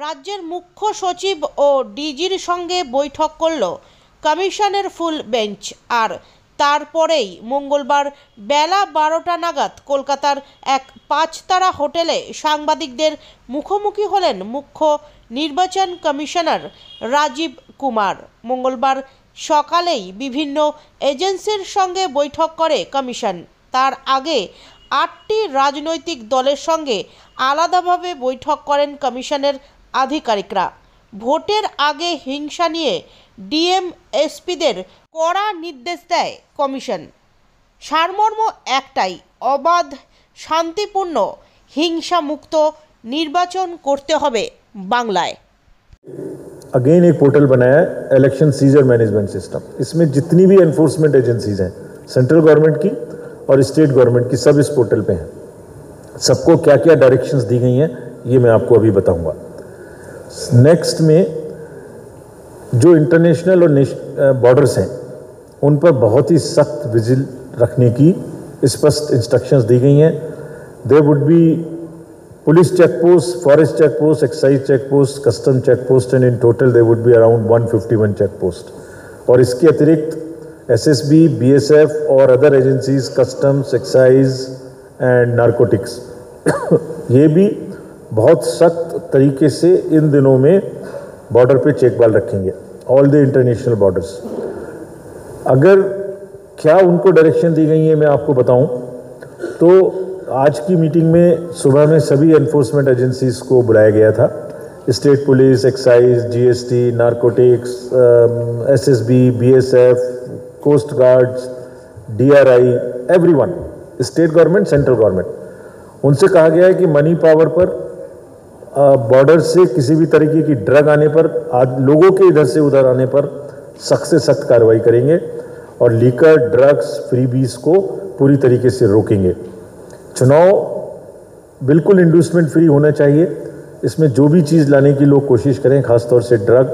রাজ্যের মুখ্য সচিব ও ডিজির সঙ্গে বৈঠক করল কমিশনের ফুল বেঞ্চ। আর তারপরেই মঙ্গলবার বেলা 12টা নাগাদ কলকাতার এক 5 তারা হোটেলে সাংবাদিকদের মুখোমুখি হলেন মুখ্য নির্বাচন কমিশনার রাজীব কুমার। মঙ্গলবার সকালেই বিভিন্ন এজেন্সির সঙ্গে বৈঠক করে কমিশন। তার আগে 8টি রাজনৈতিক দলের সঙ্গে আলাদাভাবে বৈঠক করেন কমিশনের আধিকারিকরা। ভোটের আগে হিংসা নিয়ে ডিএম এসপিদের কড়া নির্দেশ দেয় কমিশন। সারমর্ম একটাই, অবাধ, শান্তিপূর্ণ, হিংসামুক্ত নির্বাচন করতে হবে বাংলায়। अगेन एक पोर्टल बनाया है, इलेक्शन सीजर मैनेजमेंट सिस्टम। इसमें जितनी भी एनफोर्समेंट एजेंसीज हैं सेंट्रल गवर्नमेंट की और स्टेट गवर्नमेंट की, सब इस पोर्टल पे हैं। सबको क्या क्या डायरेक्शंस दी गई हैं ये मैं आपको अभी बताऊंगा। नेक्स्ट में जो इंटरनेशनल और बॉर्डर्स हैं उन पर बहुत ही सख्त विजिल रखने की स्पष्ट इंस्ट्रक्शंस दी गई हैं। There would be police check post, forest check post, excise check post, custom check post and in total there would be around 151 check post. और इसके अतिरिक्त एसएसबी, बीएसएफ और other agencies, customs, excise and narcotics ये भी बहुत सख्त तरीके से इन दिनों में बॉर्डर पे चेक बाल रखेंगे, ऑल द इंटरनेशनल बॉर्डर्स। अगर क्या उनको डायरेक्शन दी गई है मैं आपको बताऊं तो आज की मीटिंग में सुबह में सभी एनफोर्समेंट एजेंसीज को बुलाया गया था। State police, excise, GST, narcotics, SSB, BSF, coast guards, DRI, everyone, state government, central government, उनसे कहा गया है कि मनी पावर पर, बॉर्डर से किसी भी तरीके की ड्रग आने पर, लोगों के इधर से उधर आने पर सख्त से सख्त कार्रवाई करेंगे और लीकर, ड्रग्स, फ्रीबीज को पूरी तरीके से रोकेंगे। चुनाव बिल्कुल इंड्यूसमेंट फ्री होना चाहिए। इसमें जो भी चीज़ लाने की लोग कोशिश करें, खासतौर से ड्रग,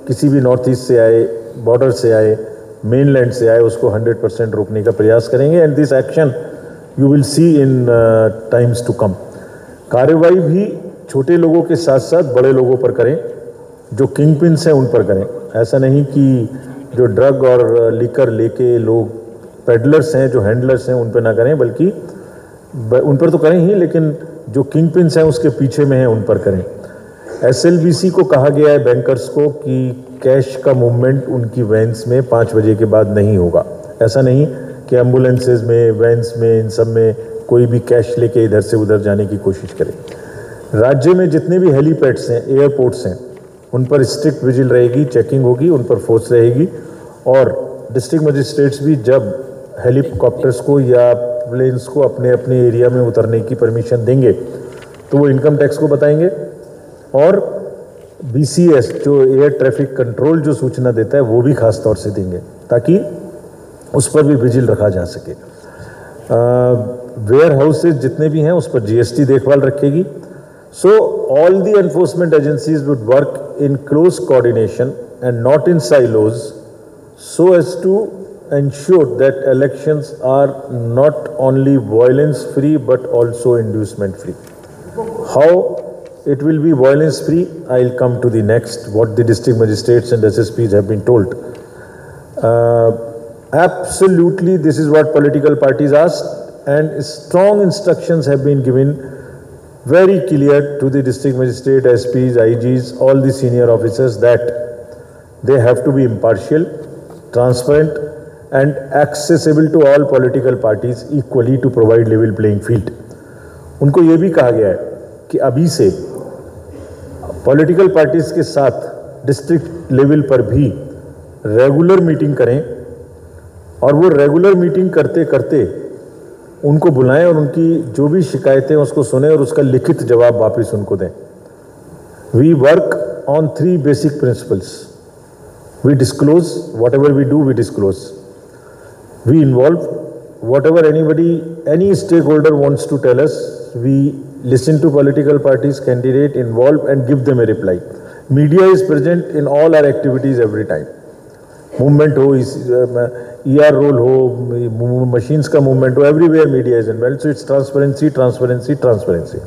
किसी भी नॉर्थ ईस्ट से आए, बॉर्डर से आए, मेनलैंड से आए, उसको 100% रोकने का प्रयास करेंगे। And this action you will see in times to come. कार्रवाई भी छोटे लोगों के साथ साथ बड़े लोगों पर करें, जो किंग पिन्स हैं उन पर करें। ऐसा नहीं कि जो ड्रग और लीकर लेके लोग पेडलर्स हैं, जो हैंडलर्स हैं, उन पर ना करें, बल्कि उन पर तो करें ही, लेकिन जो किंग पिन्स हैं उसके पीछे में हैं उन पर करें। एसएलबीसी को कहा गया है, बैंकर्स को, कि कैश का मूवमेंट उनकी वैन्स में 5 बजे के बाद नहीं होगा। ऐसा नहीं कि एम्बुलेंसेज में, वैन्स में, इन सब में कोई भी कैश लेके इधर से उधर जाने की कोशिश करे। राज्य में जितने भी हेलीपैड्स हैं, एयरपोर्ट्स हैं, उन पर स्ट्रिक्ट विजिल रहेगी, चेकिंग होगी, उन पर फोर्स रहेगी। और डिस्ट्रिक्ट मजिस्ट्रेट्स भी जब हेलीकॉप्टर्स को या प्लेन्स को अपने अपने एरिया में उतरने की परमिशन देंगे तो वो इनकम टैक्स को बताएंगे और बीसीएस जो एयर ट्रैफिक कंट्रोल जो सूचना देता है वो भी खास तौर से देंगे, ताकि उस पर भी विजिल रखा जा सके। वेयर हाउसेज जितने भी हैं उस पर जीएसटी देखभाल रखेगी। So all the enforcement agencies would work in close coordination and not in silos so as to ensure that elections are not only violence free but also inducement free. How it will be violence free, I'll come to the next, what the district magistrates and SSPs have been told. Absolutely, this is what political parties asked, and strong instructions have been given, very clear to the district magistrate, SPs, IGs, all the senior officers, that they have to be impartial, transparent and accessible to all political parties equally to provide level playing field. उनको ये भी कहा गया है कि अभी से political parties के साथ डिस्ट्रिक्ट लेवल पर भी रेगुलर मीटिंग करें और वो रेगुलर मीटिंग करते करते उनको बुलाएं और उनकी जो भी शिकायतें उसको सुने और उसका लिखित जवाब वापस उनको दें। We work on 3 basic principles. We disclose whatever we do, we disclose. We involve whatever any stakeholder wants to tell us. We listen to political parties, candidate, involve and give them a reply. Media is present in all our activities every time. Movement ho, ER roll ho, machines ka movement ho, everywhere media is involved. So it's transparency, transparency, transparency.